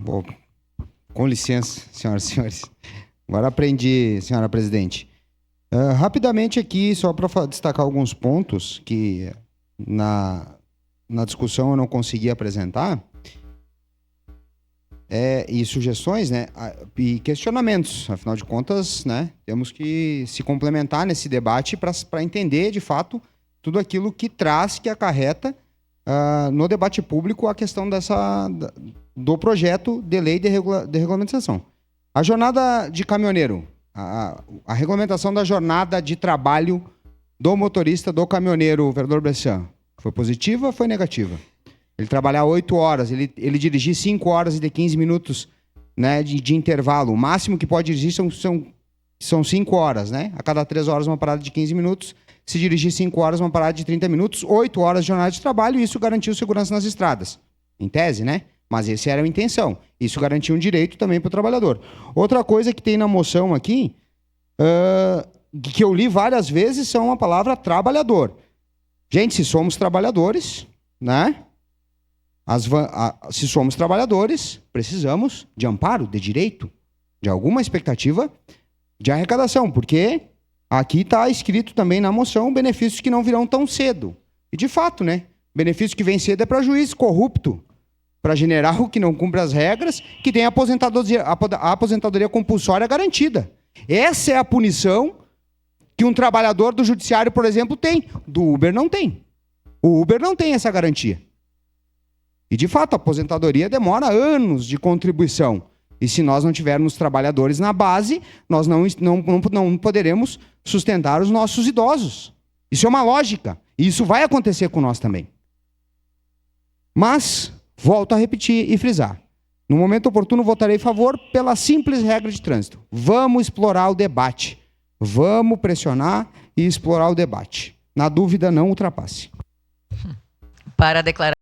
Bom, com licença, senhoras e senhores. Agora aprendi, senhora presidente. Rapidamente aqui, só para destacar alguns pontos que na discussão eu não consegui apresentar, e sugestões, né, e questionamentos. Afinal de contas, né, temos que se complementar nesse debate para entender, de fato, tudo aquilo que traz, que acarreta no debate público a questão do projeto de lei de regulamentação. A jornada de caminhoneiro, a regulamentação da jornada de trabalho do motorista, do caminhoneiro, vereador Bressan, foi positiva ou foi negativa? Ele trabalhar 8 horas, ele dirigir 5 horas e 15 minutos, né, de intervalo. O máximo que pode dirigir são 5 horas, né? A cada 3 horas uma parada de 15 minutos. Se dirigir 5 horas, uma parada de 30 minutos, 8 horas de jornada de trabalho, e isso garantiu segurança nas estradas. Em tese, né? Mas essa era a intenção. Isso garantia um direito também para o trabalhador. Outra coisa que tem na moção aqui, que eu li várias vezes, são a palavra trabalhador. Gente, se somos trabalhadores, né? Se somos trabalhadores, precisamos de amparo, de direito, de alguma expectativa de arrecadação, porque aqui está escrito também na moção benefícios que não virão tão cedo. E de fato, né? Benefício que vem cedo é para juiz corrupto, para general que não cumpre as regras, que tem a aposentadoria compulsória garantida. Essa é a punição que um trabalhador do judiciário, por exemplo, tem. Do Uber não tem. O Uber não tem essa garantia. E, de fato, a aposentadoria demora anos de contribuição. E se nós não tivermos trabalhadores na base, nós não poderemos sustentar os nossos idosos. Isso é uma lógica. E isso vai acontecer com nós também. Mas, volto a repetir e frisar. No momento oportuno, votarei a favor pela simples regra de trânsito. Vamos explorar o debate. Vamos pressionar e explorar o debate. Na dúvida, não ultrapasse. Para declarar